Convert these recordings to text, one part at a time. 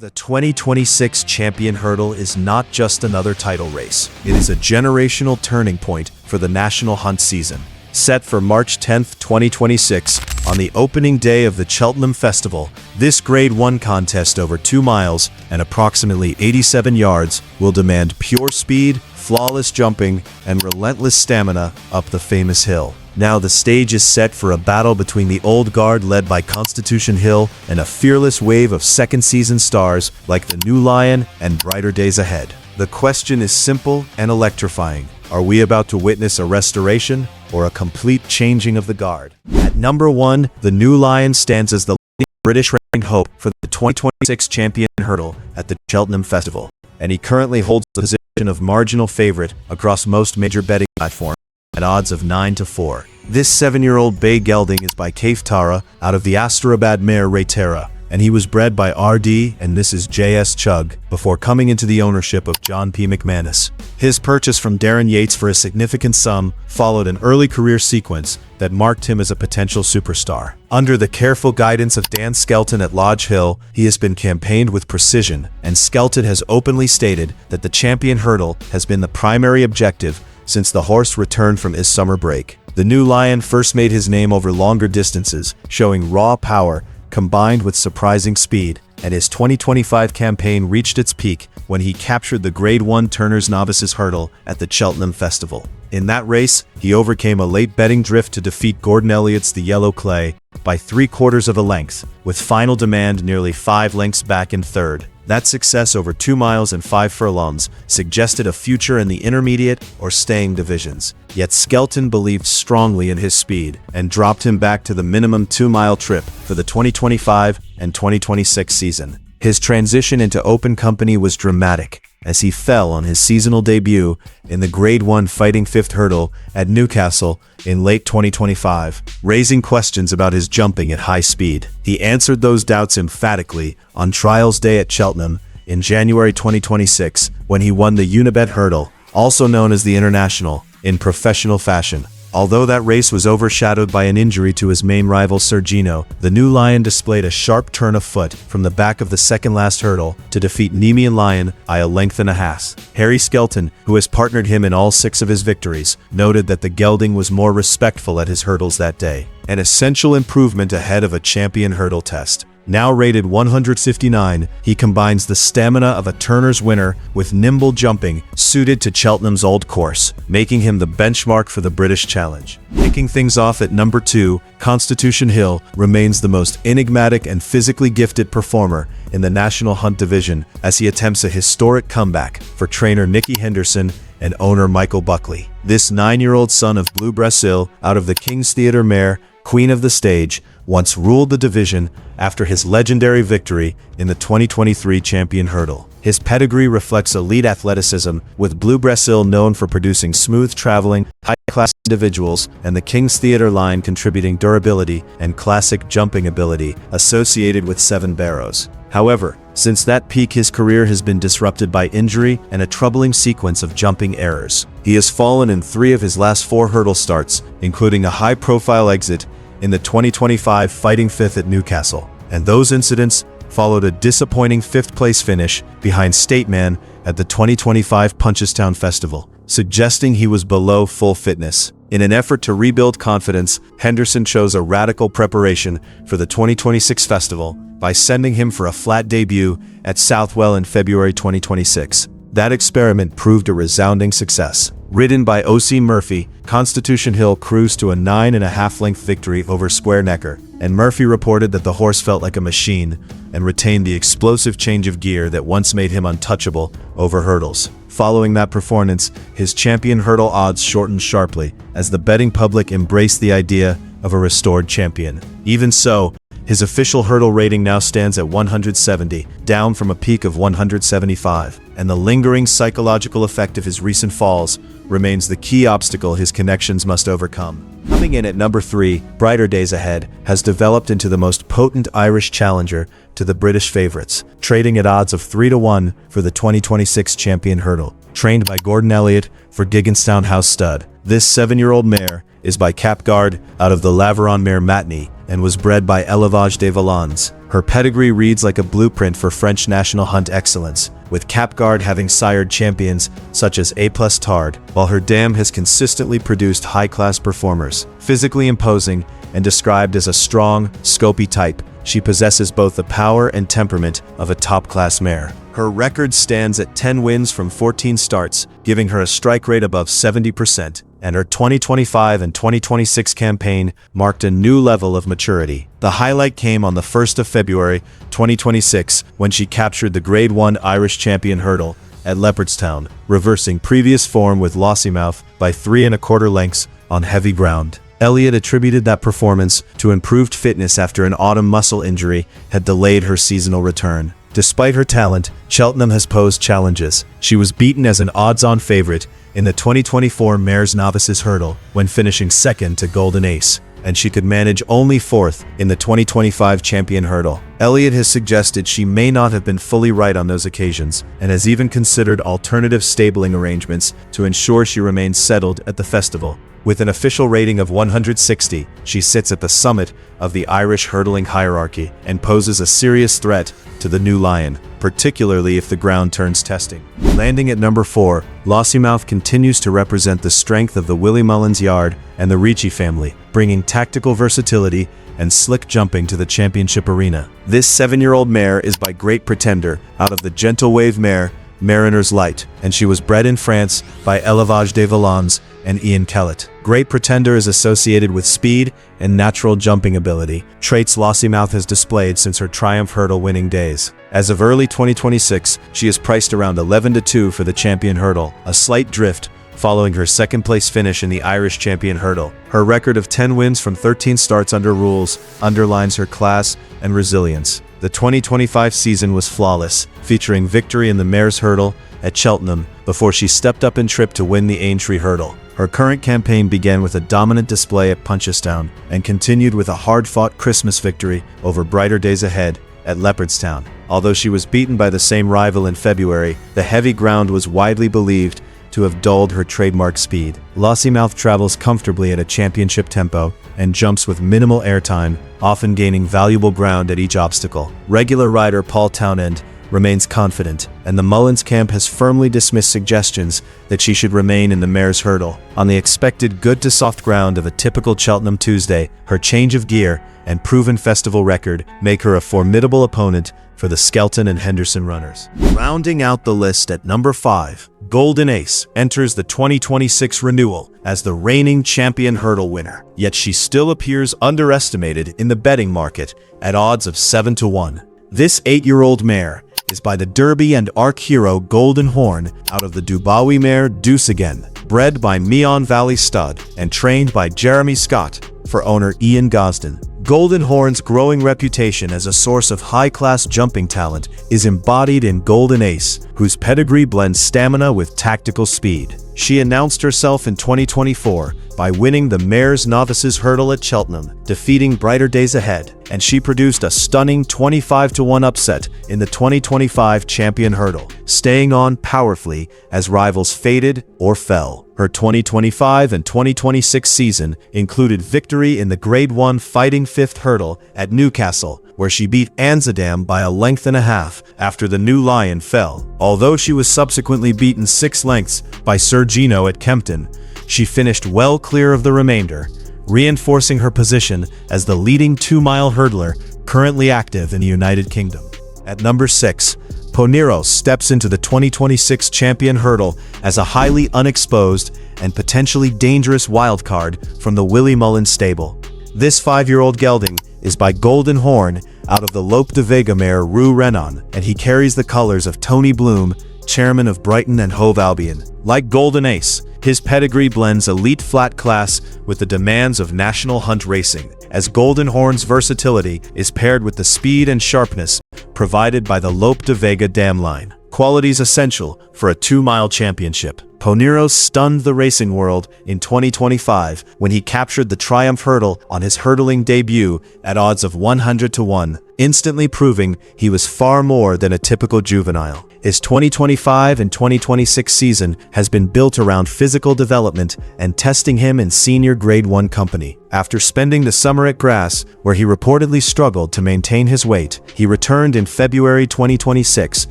The 2026 Champion Hurdle is not just another title race. It is a generational turning point for the national hunt season. Set for March 10, 2026, on the opening day of the Cheltenham Festival, this Grade 1 contest over 2 miles and approximately 87 yards will demand pure speed, flawless jumping, and relentless stamina up the famous hill. Now the stage is set for a battle between the old guard led by Constitution Hill and a fearless wave of second-season stars like the New Lion and Brighter Days Ahead. The question is simple and electrifying. Are we about to witness a restoration or a complete changing of the guard? At number 1, the New Lion stands as the leading British-ranked hope for the 2026 Champion Hurdle at the Cheltenham Festival, and he currently holds the position of marginal favorite across most major betting platforms at odds of 9-4. This 7-year-old bay gelding is by Kaif Tara out of the Asterabad mare Raytera, and he was bred by RD and Mrs. J.S. Chugg before coming into the ownership of John P. McManus. His purchase from Darren Yates for a significant sum followed an early career sequence that marked him as a potential superstar. Under the careful guidance of Dan Skelton at Lodge Hill, he has been campaigned with precision, and Skelton has openly stated that the Champion Hurdle has been the primary objective since the horse returned from his summer break. The New Lion first made his name over longer distances, showing raw power combined with surprising speed, and his 2025 campaign reached its peak when he captured the Grade 1 Turner's Novices Hurdle at the Cheltenham Festival. In that race, he overcame a late betting drift to defeat Gordon Elliott's The Yellow Clay by 3/4 of a length, with final demand nearly 5 lengths back in third. That success over 2 miles and 5 furlongs suggested a future in the intermediate or staying divisions. Yet Skelton believed strongly in his speed and dropped him back to the minimum 2-mile trip for the 2025 and 2026 season. His transition into open company was dramatic, as he fell on his seasonal debut in the Grade 1 Fighting Fifth Hurdle at Newcastle in late 2025, raising questions about his jumping at high speed. He answered those doubts emphatically on Trials Day at Cheltenham in January 2026 when he won the Unibet Hurdle, also known as the International, in professional fashion. Although that race was overshadowed by an injury to his main rival Sergino, the New Lion displayed a sharp turn of foot from the back of the second-last hurdle to defeat Nemean Lion by a length and a half. Harry Skelton, who has partnered him in all 6 of his victories, noted that the gelding was more respectful at his hurdles that day, an essential improvement ahead of a champion hurdle test. Now rated 159, he combines the stamina of a Turner's winner with nimble jumping suited to Cheltenham's old course, making him the benchmark for the British Challenge. Kicking things off at number 2, Constitution Hill remains the most enigmatic and physically gifted performer in the National Hunt Division as he attempts a historic comeback for trainer Nicky Henderson and owner Michael Buckley. This 9-year-old son of Blue Brasil out of the King's Theatre mare, Queen of the Stage, once ruled the division after his legendary victory in the 2023 Champion Hurdle. His pedigree reflects elite athleticism, with Blue Brasil known for producing smooth-traveling, high-class individuals, and the King's Theatre line contributing durability and classic jumping ability associated with 7 barrows. However, since that peak, his career has been disrupted by injury and a troubling sequence of jumping errors. He has fallen in 3 of his last 4 hurdle starts, including a high-profile exit in the 2025 Fighting Fifth at Newcastle, and those incidents followed a disappointing 5th-place finish behind Stateman at the 2025 Punchestown Festival, suggesting he was below full fitness. In an effort to rebuild confidence, Henderson chose a radical preparation for the 2026 festival by sending him for a flat debut at Southwell in February 2026. That experiment proved a resounding success. Ridden by O.C. Murphy, Constitution Hill cruised to a 9.5-length victory over Square Necker, and Murphy reported that the horse felt like a machine and retained the explosive change of gear that once made him untouchable over hurdles. Following that performance, his champion hurdle odds shortened sharply as the betting public embraced the idea of a restored champion. Even so, his official hurdle rating now stands at 170, down from a peak of 175, and the lingering psychological effect of his recent falls remains the key obstacle his connections must overcome. Coming in at number 3, Brighter Days Ahead has developed into the most potent Irish challenger to the British favorites, trading at odds of 3-1 for the 2026 Champion Hurdle. Trained by Gordon Elliott for Gigginstown House Stud, this 7-year-old mare is by Capguard out of the Laveron mare Matney, and was bred by Élevage des Vallons. Her pedigree reads like a blueprint for French national hunt excellence, with Capgard having sired champions such as A+ Tard, while her dam has consistently produced high-class performers. Physically imposing and described as a strong, scopy type, she possesses both the power and temperament of a top-class mare. Her record stands at 10 wins from 14 starts, giving her a strike rate above 70%, and her 2025 and 2026 campaign marked a new level of maturity. The highlight came on the 1st of February 2026 when she captured the Grade 1 Irish Champion Hurdle at Leopardstown, reversing previous form with Lossiemouth by 3 1/4 lengths on heavy ground. Elliott attributed that performance to improved fitness after an autumn muscle injury had delayed her seasonal return. Despite her talent, Cheltenham has posed challenges. She was beaten as an odds-on favorite in the 2024 Mares Novices Hurdle when finishing second to Golden Ace, and she could manage only fourth in the 2025 Champion Hurdle. Elliott has suggested she may not have been fully right on those occasions, and has even considered alternative stabling arrangements to ensure she remains settled at the festival. With an official rating of 160, she sits at the summit of the Irish hurdling hierarchy and poses a serious threat to the new lion, particularly if the ground turns testing. Landing at number 4, Lossiemouth continues to represent the strength of the Willie Mullins yard and the Ricci family, bringing tactical versatility and slick jumping to the championship arena. This 7-year-old mare is by Great Pretender out of the gentle wave mare Mariner's Light, and she was bred in France by Élevage des Vallons and Ian Kellett. Great Pretender is associated with speed and natural jumping ability, traits Lossiemouth has displayed since her Triumph Hurdle winning days. As of early 2026, she is priced around 11-2 for the Champion Hurdle, a slight drift following her second-place finish in the Irish Champion Hurdle. Her record of 10 wins from 13 starts under rules underlines her class and resilience. The 2025 season was flawless, featuring victory in the Mares Hurdle at Cheltenham before she stepped up in trip to win the Aintree Hurdle. Her current campaign began with a dominant display at Punchestown and continued with a hard-fought Christmas victory over Brighterdaysahead at Leopardstown. Although she was beaten by the same rival in February, the heavy ground was widely believed to have dulled her trademark speed. Lossiemouth travels comfortably at a championship tempo and jumps with minimal airtime, often gaining valuable ground at each obstacle. Regular rider Paul Townend remains confident, and the Mullins camp has firmly dismissed suggestions that she should remain in the Mares Hurdle. On the expected good-to-soft ground of a typical Cheltenham Tuesday, her change of gear and proven festival record make her a formidable opponent for the Skelton and Henderson runners. Rounding out the list at number 5, Golden Ace enters the 2026 renewal as the reigning champion hurdle winner, yet she still appears underestimated in the betting market at odds of 7-1. This 8-year-old mare is by the Derby and Arc hero Golden Horn out of the Dubawi mare Deuce Again, bred by Meon Valley Stud and trained by Jeremy Scott for owner Ian Gosden. Golden Horn's growing reputation as a source of high-class jumping talent is embodied in Golden Ace, whose pedigree blends stamina with tactical speed. She announced herself in 2024 by winning the Mares Novices Hurdle at Cheltenham, defeating Brighterdaysahead, and she produced a stunning 25-1 upset in the 2025 Champion Hurdle, staying on powerfully as rivals faded or fell. Her 2025 and 2026 season included victory in the Grade 1 Fighting Fifth Hurdle at Newcastle, where she beat Anzadam by a length and a half after the new lion fell. Although she was subsequently beaten 6 lengths by Sir Gino at Kempton, she finished well clear of the remainder, reinforcing her position as the leading 2-mile hurdler currently active in the United Kingdom. At number 6, Poneros steps into the 2026 Champion Hurdle as a highly unexposed and potentially dangerous wildcard from the Willie Mullins stable. This 5-year-old gelding is by Golden Horn out of the Lope de Vega mare Rue Renon, and he carries the colors of Tony Bloom, chairman of Brighton and Hove Albion. Like Golden Ace, his pedigree blends elite flat class with the demands of national hunt racing, as Golden Horn's versatility is paired with the speed and sharpness provided by the Lope de Vega dam line, qualities essential for a 2-mile championship. Poneros stunned the racing world in 2025 when he captured the Triumph Hurdle on his hurdling debut at odds of 100-1, instantly proving he was far more than a typical juvenile. His 2025 and 2026 season has been built around physical development and testing him in senior Grade 1 company. After spending the summer at grass, where he reportedly struggled to maintain his weight, he returned in February 2026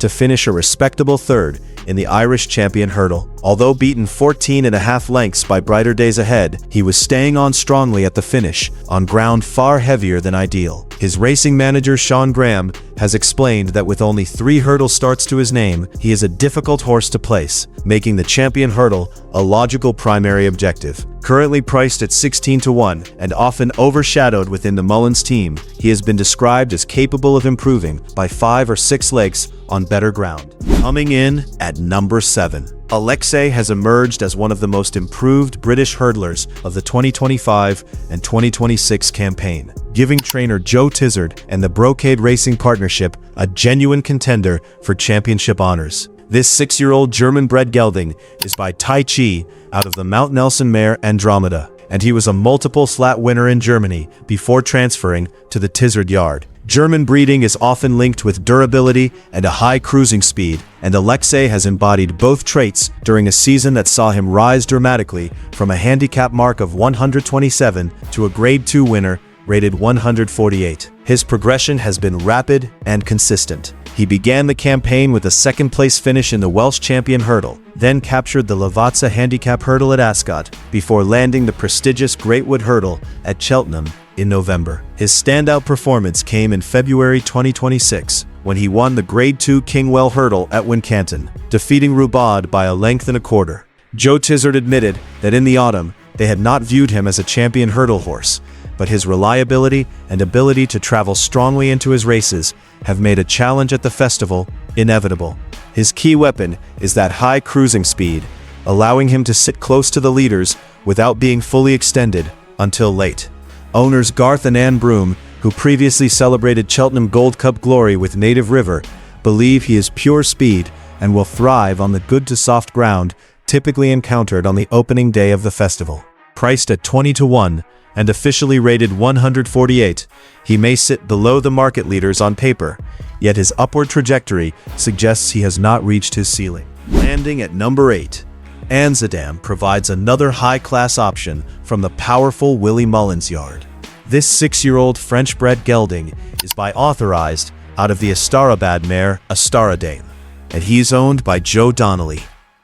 to finish a respectable third in the Irish Champion Hurdle. Although beaten 14.5 lengths by Brighterdaysahead, he was staying on strongly at the finish, on ground far heavier than ideal. His racing manager Sean Graham has explained that with only 3 hurdle starts to his name, he is a difficult horse to place, making the Champion Hurdle a logical primary objective. Currently priced at 16-1 and often overshadowed within the Mullins team, he has been described as capable of improving by 5 or 6 lengths on better ground. Coming in at number 7. Alexei has emerged as one of the most improved British hurdlers of the 2025 and 2026 campaign, giving trainer Joe Tizard and the Brocade Racing Partnership a genuine contender for championship honors. This 6-year-old German-bred gelding is by Tai Chi out of the Mount Nelson mare Andromeda, and he was a multiple slat winner in Germany before transferring to the Tizard yard. German breeding is often linked with durability and a high cruising speed, and Alexei has embodied both traits during a season that saw him rise dramatically from a handicap mark of 127 to a Grade 2 winner rated 148. His progression has been rapid and consistent. He began the campaign with a second-place finish in the Welsh Champion Hurdle, then captured the Lavazza Handicap Hurdle at Ascot, before landing the prestigious Greatwood Hurdle at Cheltenham in November. His standout performance came in February 2026, when he won the Grade 2 Kingwell Hurdle at Wincanton, defeating Rubad by a length and a quarter. Joe Tizard admitted that in the autumn, they had not viewed him as a champion hurdle horse, but his reliability and ability to travel strongly into his races have made a challenge at the festival inevitable. His key weapon is that high cruising speed, allowing him to sit close to the leaders without being fully extended until late. Owners Garth and Ann Broom, who previously celebrated Cheltenham Gold Cup glory with Native River, believe he is pure speed and will thrive on the good to soft ground typically encountered on the opening day of the festival. Priced at 20-1 and officially rated 148, he may sit below the market leaders on paper, yet his upward trajectory suggests he has not reached his ceiling. Landing at number 8, Amsterdam provides another high-class option from the powerful Willie Mullins yard. This 6-year-old French-bred gelding is by authorized out of the Astarabad mare Astaradame, and he is owned by Joe Donnelly,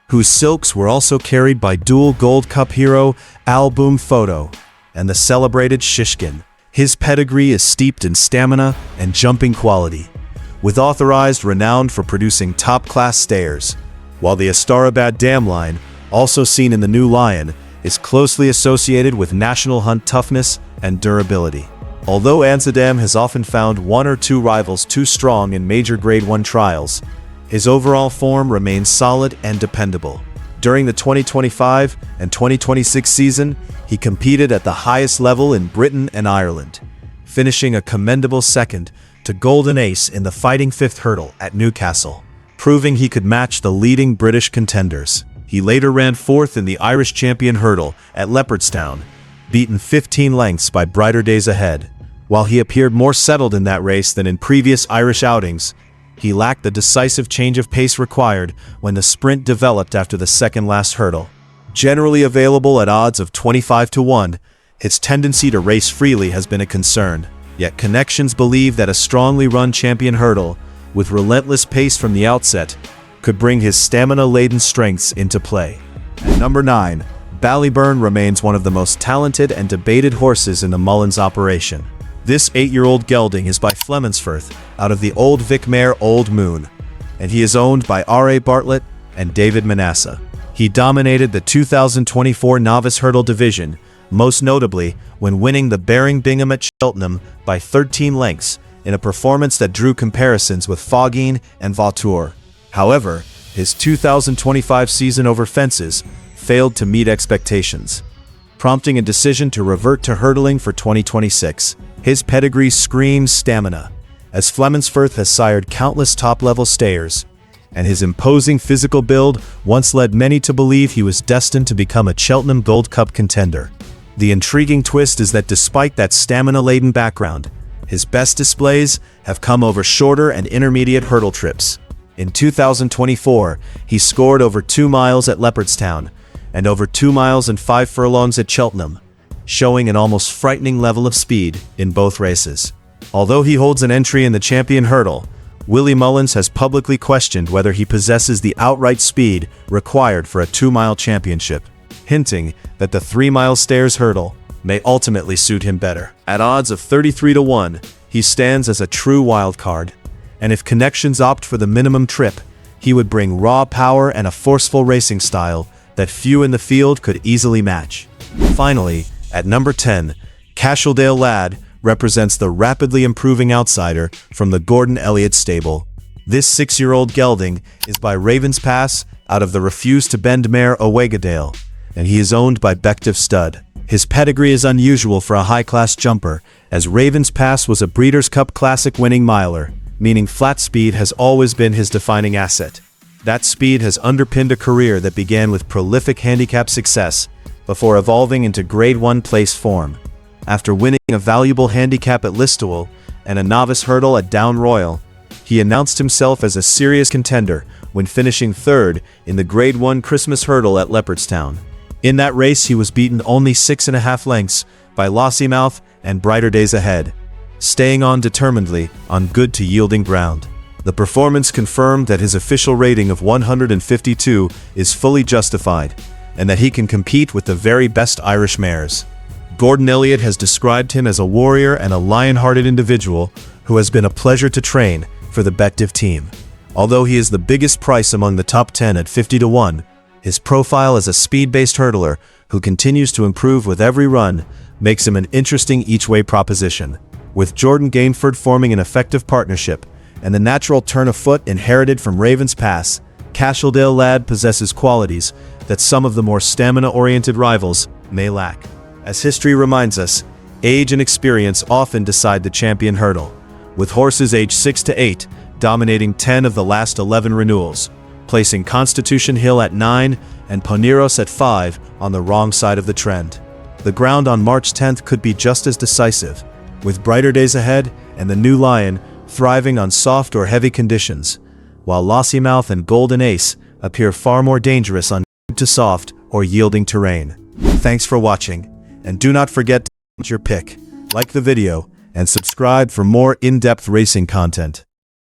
whose silks were also carried by dual Gold Cup hero Album Photo and the celebrated Shishkin. His pedigree is steeped in stamina and jumping quality, with authorized renowned for producing top-class stayers, while the Astarabad dam line, also seen in the New Lion, is closely associated with national hunt toughness and durability. Although Amsterdam has often found 1 or 2 rivals too strong in major Grade 1 trials, his overall form remains solid and dependable. During the 2025 and 2026 season, he competed at the highest level in Britain and Ireland, finishing a commendable second to Golden Ace in the Fighting Fifth Hurdle at Newcastle, proving he could match the leading British contenders. He later ran 4th in the Irish Champion Hurdle at Leopardstown, beaten 15 lengths by Brighterdaysahead. While he appeared more settled in that race than in previous Irish outings, he lacked the decisive change of pace required when the sprint developed after the second-last hurdle. Generally available at odds of 25-1, his tendency to race freely has been a concern. Yet connections believe that a strongly run champion hurdle, with relentless pace from the outset, could bring his stamina-laden strengths into play. At number 9, Ballyburn remains one of the most talented and debated horses in the Mullins operation. This 8-year-old gelding is by Flemingsforth out of the Old Vic mare Old Moon, and he is owned by R.A. Bartlett and David Manasseh. He dominated the 2024 Novice Hurdle Division, most notably when winning the Baring Bingham at Cheltenham by 13 lengths in a performance that drew comparisons with Fogging and Vautour. However, his 2025 season over fences failed to meet expectations, prompting a decision to revert to hurdling for 2026. His pedigree screams stamina, as Flemingsforth has sired countless top-level stayers, and his imposing physical build once led many to believe he was destined to become a Cheltenham Gold Cup contender. The intriguing twist is that despite that stamina-laden background, His best displays have come over shorter and intermediate hurdle trips. In 2024, he scored over 2 miles at Leopardstown and over 2 miles and 5 furlongs at Cheltenham, showing an almost frightening level of speed in both races. Although he holds an entry in the Champion Hurdle, Willie Mullins has publicly questioned whether he possesses the outright speed required for a 2-mile championship, hinting that the 3-mile stairs hurdle may ultimately suit him better. At odds of 33-1, he stands as a true wildcard, and if Connections opt for the minimum trip, he would bring raw power and a forceful racing style that few in the field could easily match. Finally, at number 10, Cashildale Lad represents the rapidly improving outsider from the Gordon Elliott stable. This 6-year-old gelding is by Ravens Pass out of the Refuse to Bend mare Owegadale, and he is owned by Bective Stud. His pedigree is unusual for a high-class jumper, as Ravens Pass was a Breeders' Cup Classic winning miler, meaning flat speed has always been his defining asset. That speed has underpinned a career that began with prolific handicap success before evolving into Grade 1 place form. After winning a valuable handicap at Listowel and a novice hurdle at Down Royal, he announced himself as a serious contender when finishing third in the Grade 1 Christmas Hurdle at Leopardstown. In that race, he was beaten only 6.5 lengths by Lossiemouth and Brighterdaysahead, staying on determinedly on good to yielding ground. The performance confirmed that his official rating of 152 is fully justified, and that he can compete with the very best Irish mares. Gordon Elliott has described him as a warrior and a lion-hearted individual who has been a pleasure to train for the Bective team. Although he is the biggest price among the top 10 at 50-1, his profile as a speed-based hurdler who continues to improve with every run makes him an interesting each-way proposition. With Jordan Gainford forming an effective partnership and the natural turn of foot inherited from Ravens Pass, Cashildale Lad possesses qualities that some of the more stamina-oriented rivals may lack. As history reminds us, age and experience often decide the Champion Hurdle, with horses aged 6 to 8 dominating 10 of the last 11 renewals, placing Constitution Hill at 9 and Poneros at 5 on the wrong side of the trend. The ground on March 10th could be just as decisive, with Brighterdaysahead and the New Lion thriving on soft or heavy conditions, while Lossiemouth and Golden Ace appear far more dangerous on good to soft or yielding terrain. Thanks for watching, and do not forget to your pick, like the video, and subscribe for more in-depth racing content.